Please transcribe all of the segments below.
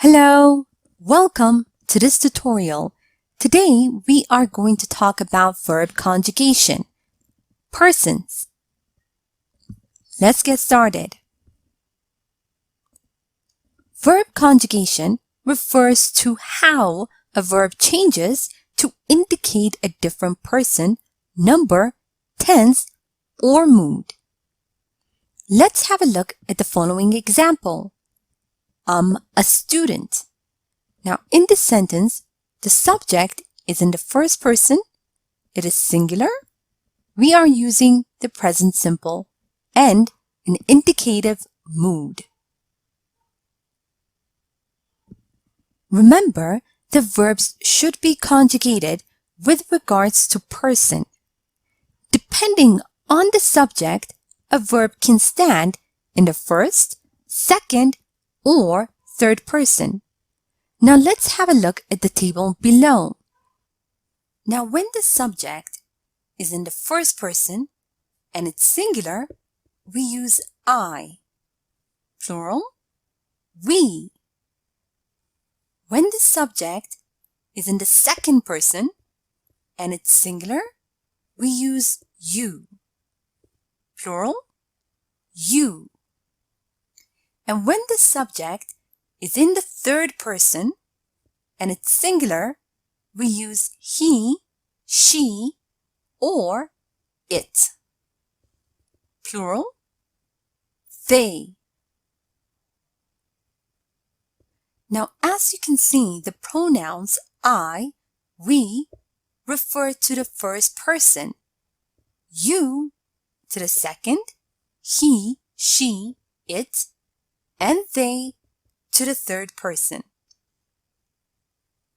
Hello, welcome to this tutorial. Today we are going to talk about verb conjugation, persons. Let's get started. Verb conjugation refers to how a verb changes to indicate a different person, number, tense, or mood. Let's have a look at the following example. I'm a student. Now, in this sentence, the subject is in the first person, it is singular, we are using the present simple, and an indicative mood. Remember, the verbs should be conjugated with regards to person. Depending on the subject, a verb can stand in the first, second, or third person. Now let's have a look at the table below. Now when the subject is in the first person and it's singular, we use I. Plural, we. When the subject is in the second person and it's singular, we use you. Plural, you. And when the subject is in the third person and it's singular, we use he, she, or it. Plural, they. Now, as you can see, the pronouns I, we refer to the first person, you to the second, he, she, it, and they to the third person.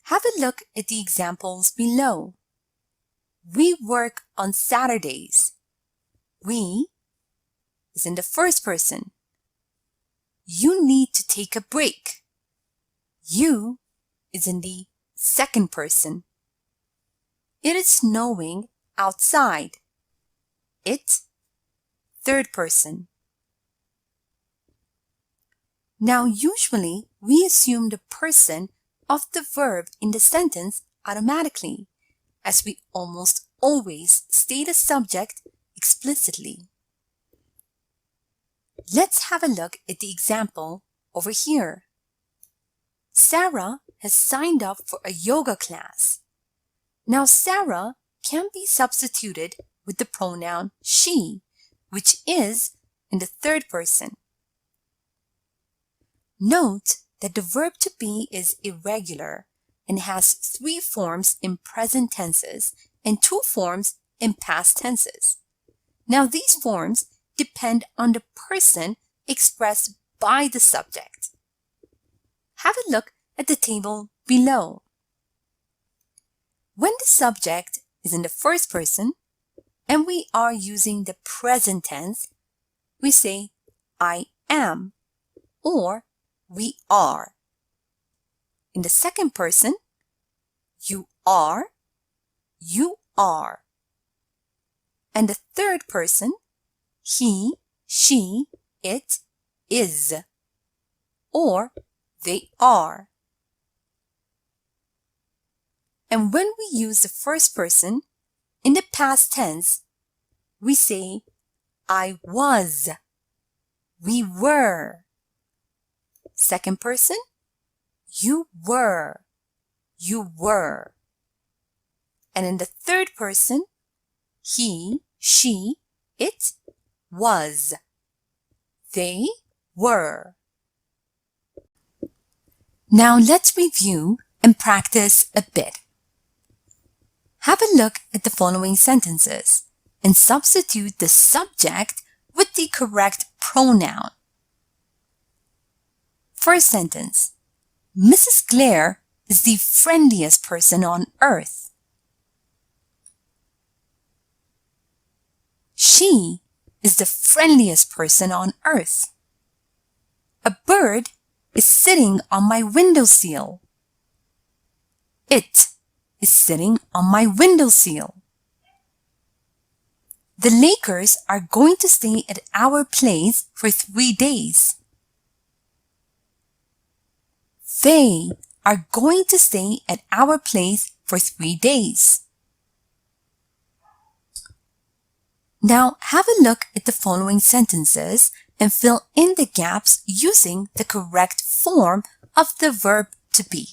Have a look at the examples below. We work on Saturdays. We is in the first person. You need to take a break. You is in the second person. It is snowing outside. It, third person. Now, usually, we assume the person of the verb in the sentence automatically, as we almost always state a subject explicitly. Let's have a look at the example over here. Sarah has signed up for a yoga class. Now, Sarah can be substituted with the pronoun she, which is in the third person. Note that the verb to be is irregular and has 3 forms in present tenses and 2 forms in past tenses. Now, these forms depend on the person expressed by the subject. Have a look at the table below. When the subject is in the first person and we are using the present tense, we say I am or we are. In the second person, you are, you are. And the third person, he, she, it, is, or they are. And when we use the first person, in the past tense, we say I was, we were. Second person, you were, you were. And in the third person, he, she, it was, they were. Now let's review and practice a bit. Have a look at the following sentences and substitute the subject with the correct pronoun. First sentence, Mrs. Claire is the friendliest person on earth. She is the friendliest person on earth. A bird is sitting on my windowsill. It is sitting on my windowsill. The Lakers are going to stay at our place for 3 days. They are going to stay at our place for 3 days. Now have a look at the following sentences and fill in the gaps using the correct form of the verb to be.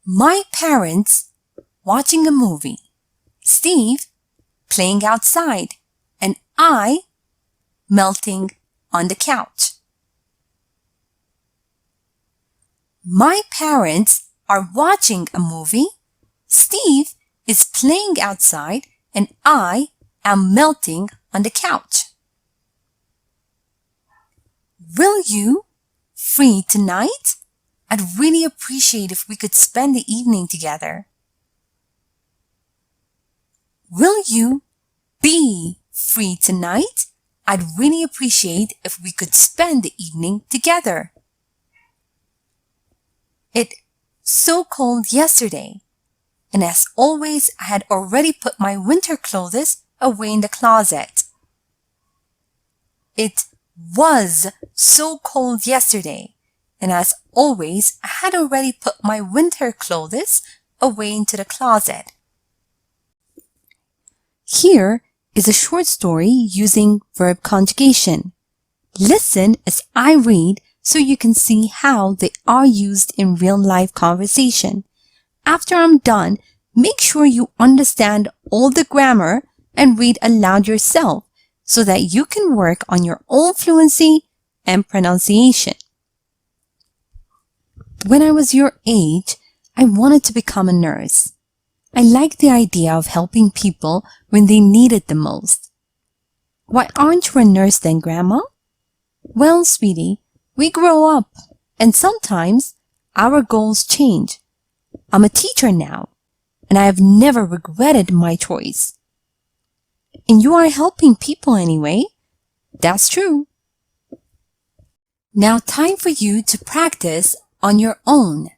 My parents watching a movie. Steve playing outside, and I melting on the couch. My parents are watching a movie. Steve is playing outside, and I am melting on the couch. Will you free tonight? I'd really appreciate if we could spend the evening together. Will you be free tonight? I'd really appreciate if we could spend the evening together. It's so cold yesterday, and as always, I had already put my winter clothes away in the closet. It was so cold yesterday, and as always, I had already put my winter clothes away into the closet. Here is a short story using verb conjugation. Listen as I read so you can see how they are used in real-life conversation. After I'm done, make sure you understand all the grammar and read aloud yourself so that you can work on your own fluency and pronunciation. When I was your age, I wanted to become a nurse. I liked the idea of helping people when they need it the most. Why aren't you a nurse then, Grandma? Well, sweetie, we grow up, and sometimes our goals change. I'm a teacher now, and I have never regretted my choice. And you are helping people anyway. That's true. Now time for you to practice on your own.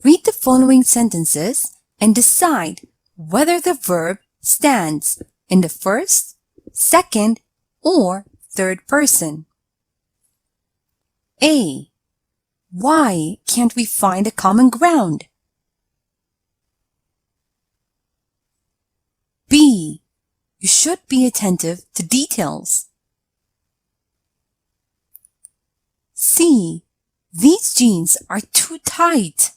Read the following sentences and decide whether the verb stands in the first, second, or third person. A. Why can't we find a common ground? B. You should be attentive to details. C. These jeans are too tight.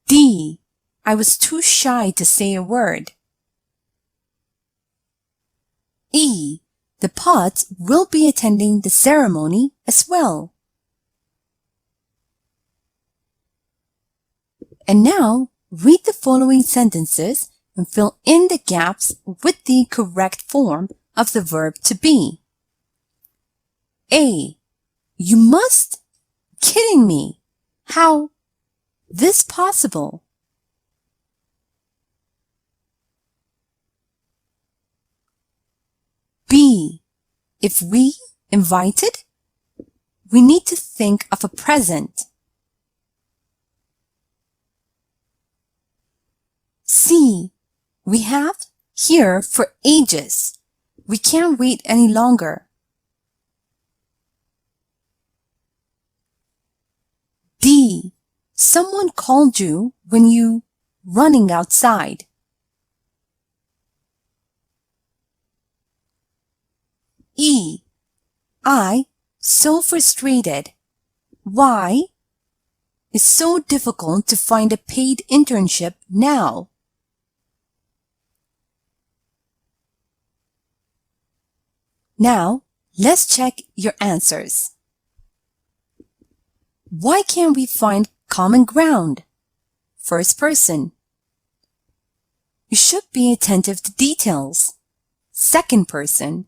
D. I was too shy to say a word. E. The Potts will be attending the ceremony as well. And now, read the following sentences and fill in the gaps with the correct form of the verb to be. A. You must. Kidding me. How this possible? B. If we invited, we need to think of a present. C. We have here for ages. We can't wait any longer. D. Someone called you when you running outside. E. I so frustrated. Why? It's so difficult to find a paid internship now. Now, let's check your answers. Why can't we find common ground? First person. You should be attentive to details. Second person.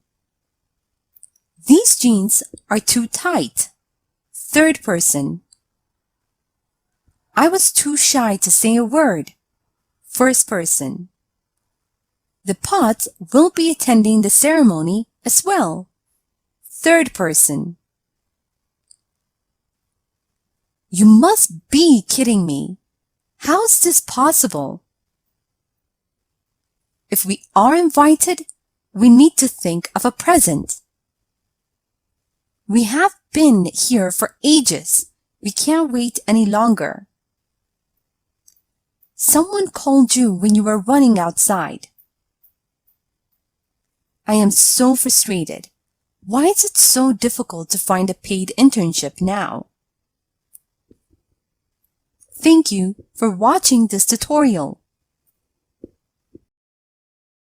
These jeans are too tight. Third person. I was too shy to say a word. First person. The Potts will be attending the ceremony as well. Third person. You must be kidding me. How is this possible? If we are invited, we need to think of a present. We have been here for ages. We can't wait any longer. Someone called you when you were running outside. I am so frustrated. Why is it so difficult to find a paid internship now? Thank you for watching this tutorial.